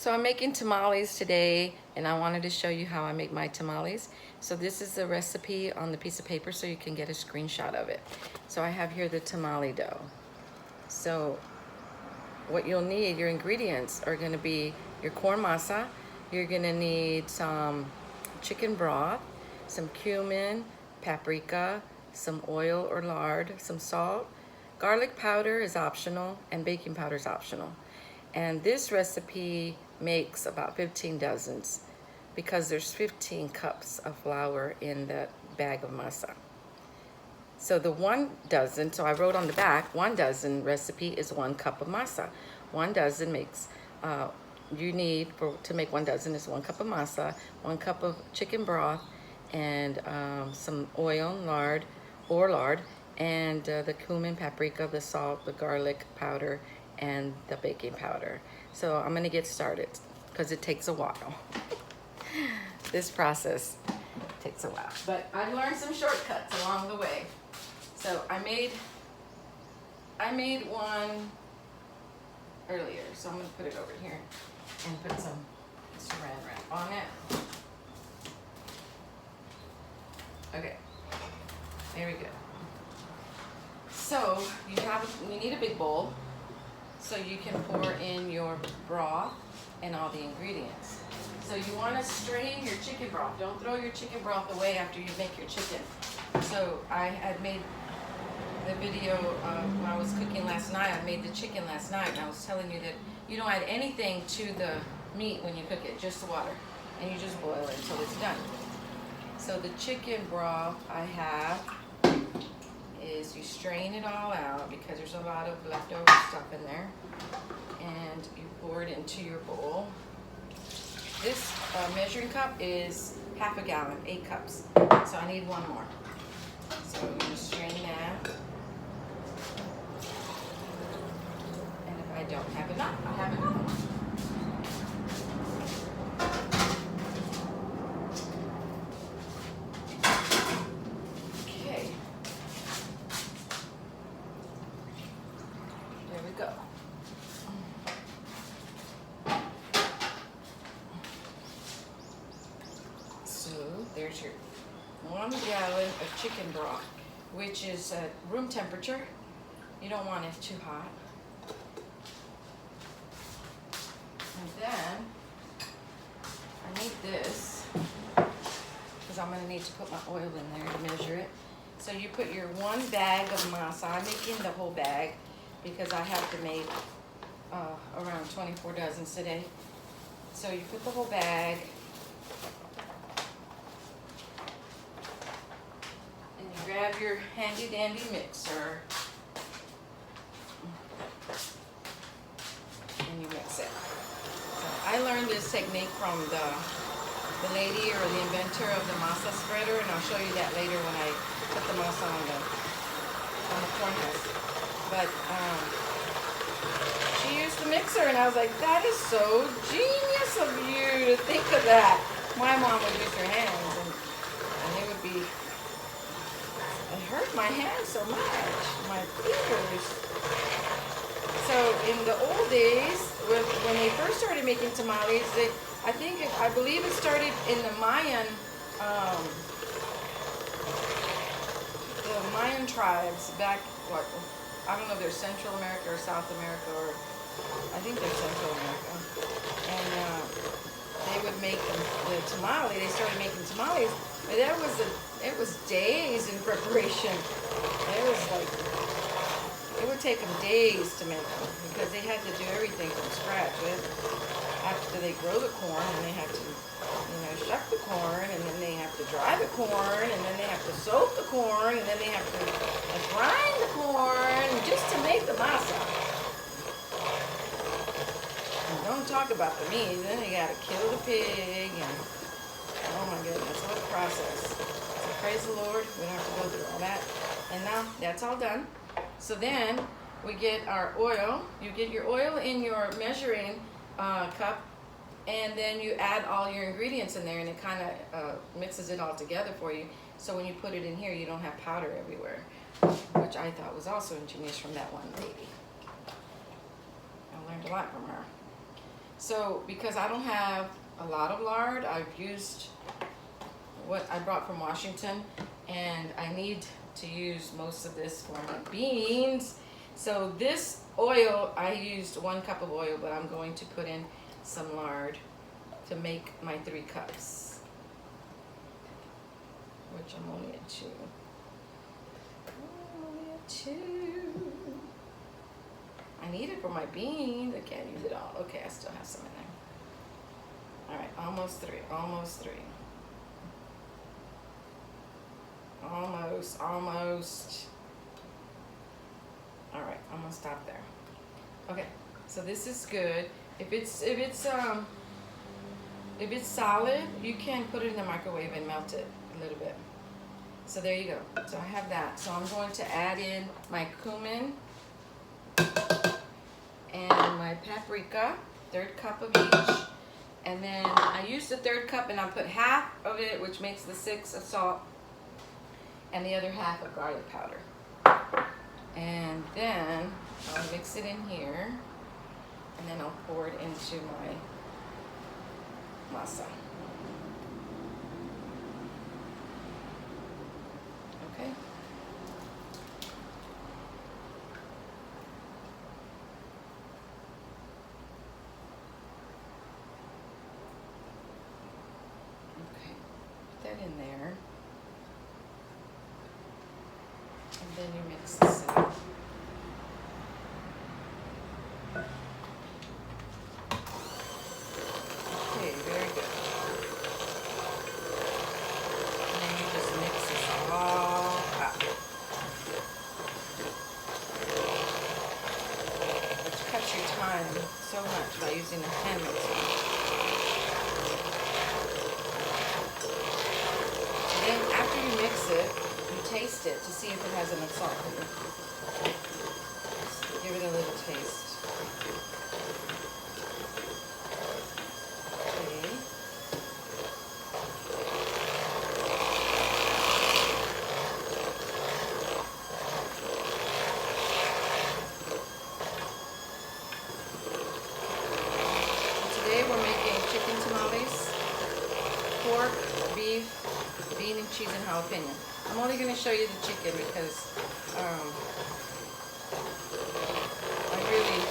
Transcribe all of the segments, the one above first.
So I'm making tamales today, and I wanted to show you how I make my tamales. So this is the recipe on the piece of paper so you can get a screenshot of it. So I have here the tamale dough. So what you'll need, your ingredients are gonna be your corn masa, you're gonna need some chicken broth, some cumin, paprika, some oil or lard, some salt. Garlic powder is optional and baking powder is optional. And this recipe makes about 15 dozens because there's 15 cups of flour in that bag of masa. So the 1 dozen, so I wrote on the back, 1 dozen recipe is 1 cup of masa. 1 dozen makes, you need to make 1 dozen is 1 cup of masa, 1 cup of chicken broth, and some oil, lard, and the cumin, paprika, the salt, the garlic powder, and the baking powder. So I'm gonna get started because it takes a while. This process takes a while, but I learned some shortcuts along the way. So I made one earlier, so I'm gonna put it over here and put some saran wrap on it. Okay, there we go. So you need a big bowl so you can pour in your broth and all the ingredients. So you want to strain your chicken broth. Don't throw your chicken broth away after you make your chicken. So I had made the video when I was cooking last night. I made the chicken last night, and I was telling you that you don't add anything to the meat when you cook it, just the water, and you just boil it until it's done. So the chicken broth I have is you strain it all out because there's a lot of leftover stuff in there, and you pour it into your bowl. This measuring cup is half a gallon, 8 cups, so I need 1 more. So you just strain that, and if I don't have enough, I have another one. Go. So there's your 1 gallon of chicken broth, which is at room temperature. You don't want it too hot. And then I need this because I'm going to need to put my oil in there to measure it. So you put your 1 bag of masa. I'm making the whole bag because I have to make around 24 dozens today. So you put the whole bag, and you grab your handy dandy mixer, and you mix it. So I learned this technique from the lady or the inventor of the masa spreader, and I'll show you that later when I put the masa on the corn husk. But she used the mixer, and I was like, that is so genius of you to think of that. My mom would use her hands, and it would be, it hurt my hands so much, my fingers. So in the old days, when they first started making tamales, I believe it started in the Mayan tribes back, I don't know if they're Central America or South America, or I think they're Central America. And they would make the tamale. They started making tamales, but it was days in preparation. It would take them days to make them because they had to do everything from scratch. After they grow the corn, and they have to, shuck the corn, and then they have to dry the corn, and then they have to soak the corn, and then they have to grind the corn just to make the masa. And don't talk about the meat. Then you gotta kill the pig, and oh my goodness, what a process. So praise the Lord, we don't have to go through all that. And now that's all done. So then we get our oil. You get your oil in your measuring cup, and then you add all your ingredients in there, and it kind of mixes it all together for you. So when you put it in here, you don't have powder everywhere, which I thought was also ingenious from that one lady. I learned a lot from her. So because I don't have a lot of lard, I've used what I brought from Washington, and I need to use most of this for my beans. So this oil, I used 1 cup of oil, but I'm going to put in some lard to make my 3 cups, which I'm only at 2. I'm only at 2. I need it for my beans. I can't use it all. Okay, I still have some in there. All right, almost 3, almost 3. Almost. All right, I'm gonna stop there. Okay, so this is good. If it's solid, you can put it in the microwave and melt it a little bit. So there you go. So I have that. So I'm going to add in my cumin and my paprika, 1/3 cup of each. And then I used the 1/3 cup, and I put half of it, which makes the 6 of salt, and the other half of garlic powder. And then I'll mix it in here, and then I'll pour it into my masa. Okay. Okay, put that in there. And then you mix this up. Okay, very good. And then you just mix this all up. Which cuts your time so much by using a hand mixer. And then after you mix it, taste it to see if it has enough salt in it. Just give it a little taste. Okay. Today we're making chicken tamales, pork, beef, bean and cheese, and jalapeno. I'm only going to show you the chicken because I really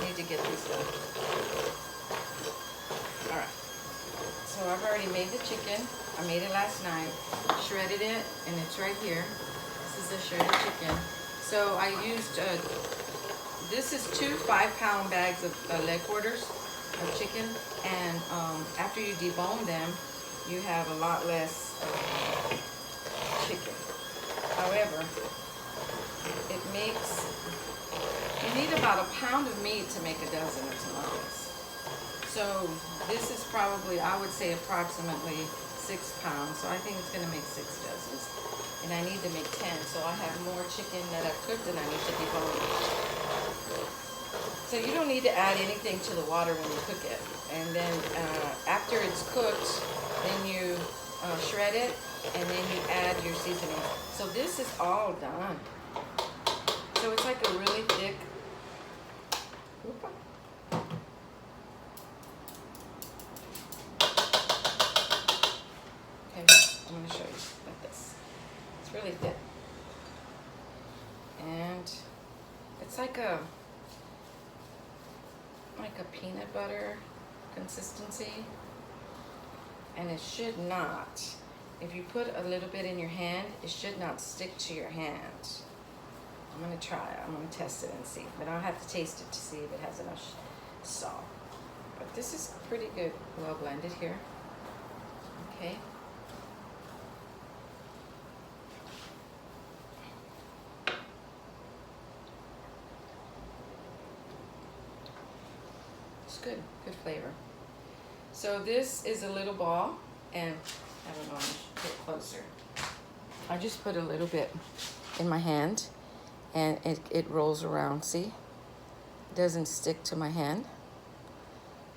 need to get these done. Alright, so I've already made the chicken. I made it last night, shredded it, and it's right here. This is the shredded chicken. So I used, this is 2 5-pound bags of leg quarters of chicken, and after you debone them, you have a lot less chicken. However, it makes, you need about 1 pound of meat to make a dozen of tamales. So this is probably, I would say, approximately 6 pounds. So I think it's going to make 6 dozens. And I need to make 10. So I have more chicken that I've cooked and I need to debone. So you don't need to add anything to the water when you cook it. And then after it's cooked, then you shred it, and then you add your seasoning. So this is all done. So it's like a really thick. Okay, I'm going to show you like this. It's really thick. And it's like a peanut butter consistency. And it should not, if you put a little bit in your hand, it should not stick to your hand. I'm going to try it. I'm going to test it and see. But I'll have to taste it to see if it has enough salt. But this is pretty good, well blended here. Okay. It's good flavor. So this is a little ball, and I don't know, I'm gonna get closer. I just put a little bit in my hand, and it rolls around, see? It doesn't stick to my hand.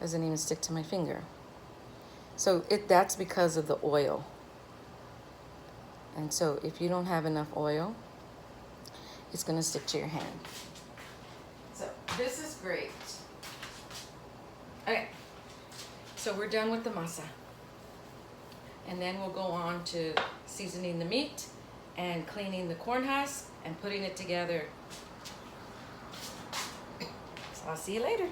Doesn't even stick to my finger. So that's because of the oil. And so if you don't have enough oil, it's gonna stick to your hand. So this is great. Okay, so we're done with the masa. And then we'll go on to seasoning the meat and cleaning the corn husk and putting it together. So I'll see you later.